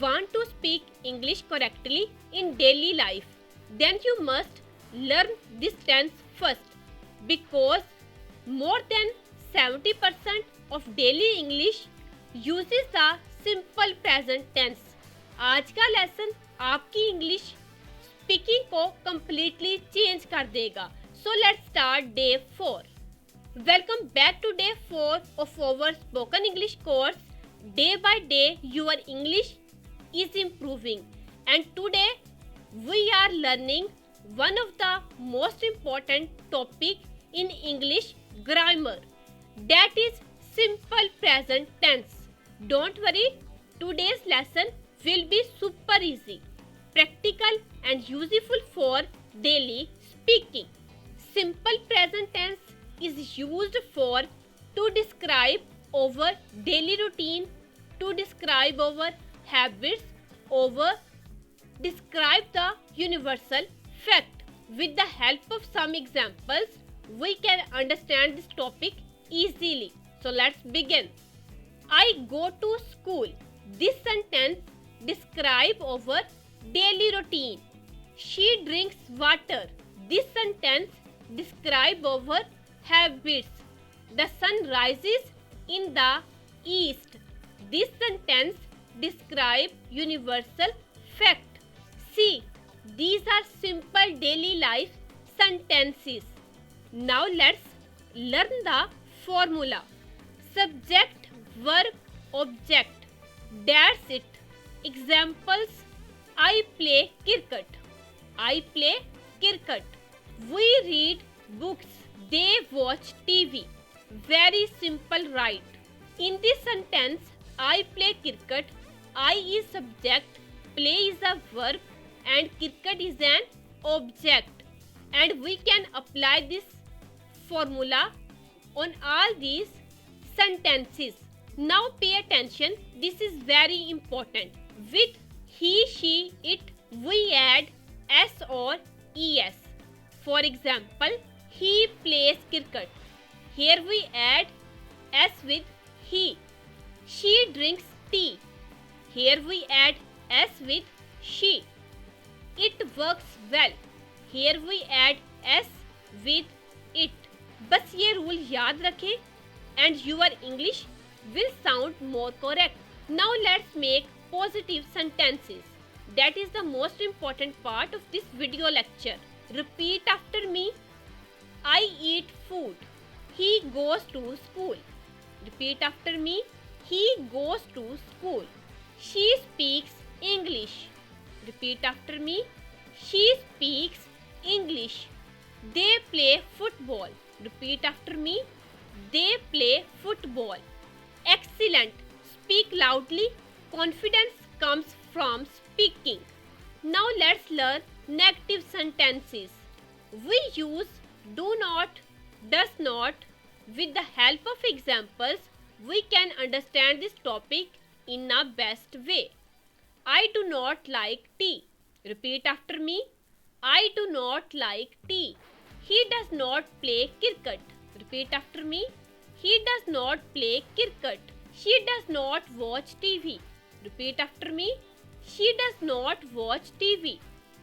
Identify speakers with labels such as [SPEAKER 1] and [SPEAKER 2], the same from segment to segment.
[SPEAKER 1] want to speak English correctly in daily life, then you must learn this tense first, because more than 70% of daily English uses the simple present tense. आज का lesson आपकी English speaking को completely change कर देगा. So let's start day 4. Welcome back to day 4 of our spoken English course. Day by day your English is improving, and today we are learning one of the most important topic in English grammar, that is simple present tense. Don't worry, today's lesson will be super easy, practical and useful for daily speaking. Simple present tense is used for to describe our daily routine, to describe our habits, over describe the universal fact. With the help of some examples, we can understand this topic easily. So let's begin. I go to school. This sentence describe our daily routine. She drinks water. This sentence describe our habits. The sun rises in the east. This sentence describe universal fact. See, these are simple daily life sentences. Now let's learn the formula. Subject, verb, object. That's it. Examples: I play cricket. I play cricket. We read books. They watch TV. Very simple, right? In this sentence, I play cricket, I is subject, play is a verb, and cricket is an object. And we can apply this formula on all these sentences. Now pay attention, this is very important. With he, she, it, we add s or es. For example, he plays cricket. Here we add s with he. She drinks tea. Here we add s with she. It works well. Here we add s with it. बस ये rule याद रखें and your English will sound more correct. Now let's make positive sentences. That is the most important part of this video lecture. Repeat after me. I eat food. He goes to school. Repeat after me. He goes to school. She speaks English. Repeat after me. She speaks English. They play football. Repeat after me. They play football. Excellent. Speak loudly. Confidence comes from speaking. Now let's learn negative sentences. We use do not, does not. With the help of examples, we can understand this topic in a best way. I do not like tea. Repeat after me. I do not like tea. He does not play cricket. Repeat after me. He does not play cricket. She does not watch TV. Repeat after me. She does not watch TV.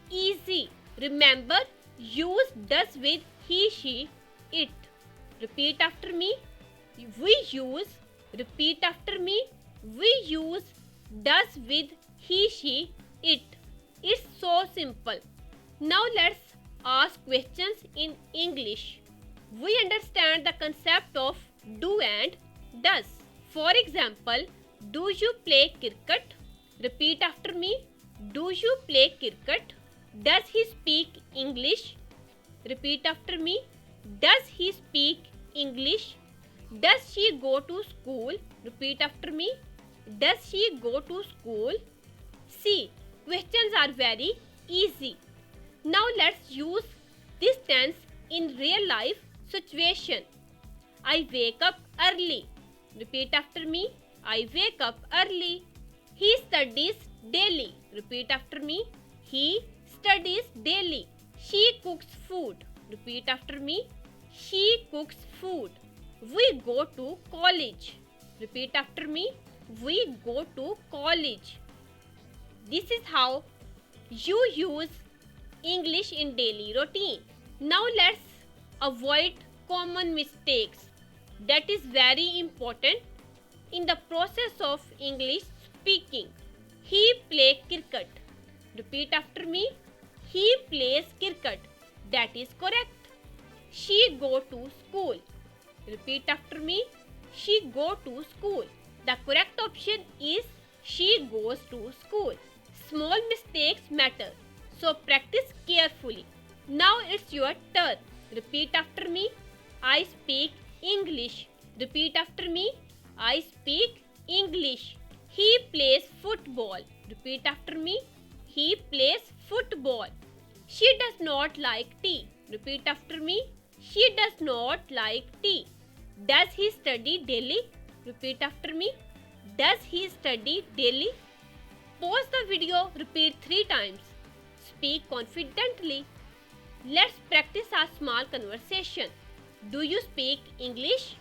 [SPEAKER 1] Easy. Remember, use does with he, she, it. Repeat after me. We use, repeat after me. We use does with he, she, it. It's so simple. Now let's ask questions in English. We understand the concept of do and does. For example, do you play cricket? Repeat after me. Do you play cricket? Does he speak English? Repeat after me. Does he speak English? Does she go to school? Repeat after me. Does she go to school? See, questions are very easy. Now let's use this tense in real life situation. I wake up early. Repeat after me. I wake up early. He studies daily. Repeat after me. He studies daily. She cooks food. Repeat after me. She cooks food. We go to college. Repeat after me. We go to college. This is how you use English in daily routine. Now let's avoid common mistakes. That is very important in the process of English speaking. He play cricket. Repeat after me. He plays cricket. That is correct. She go to school. Repeat after me. She go to school. The correct option is she goes to school. Small mistakes matter, so practice carefully. Now it's your turn. Repeat after me. I speak English. Repeat after me. I speak English. He plays football. Repeat after me. He plays football. She does not like tea. Repeat after me. She does not like tea. Does he study daily? Repeat after me. Does he study daily? Pause the video, repeat 3 times. Speak confidently. Let's practice a small conversation. Do you speak English?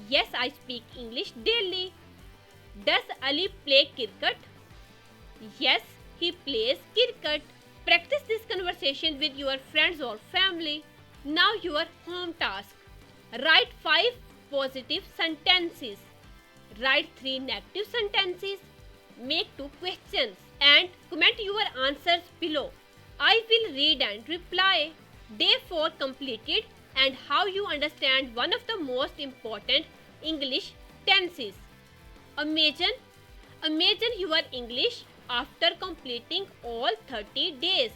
[SPEAKER 1] Yes, I speak English daily. Does Ali play cricket? Yes, he plays cricket. Practice this conversation with your friends or family. Now your home task. Write 5 positive sentences. Write 3 negative sentences. Make 2 questions and comment your answers below. I will read and reply. Day 4 completed, and how you understand one of the most important English tenses. Imagine your English after completing all 30 days.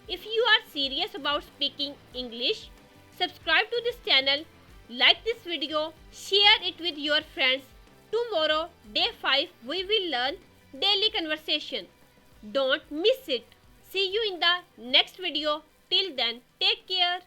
[SPEAKER 1] If you are serious about speaking English, subscribe to this channel, like this video, share it with your friends. Tomorrow, day 5, we will learn daily conversation. Don't miss it. See you in the next video. Till then, take care.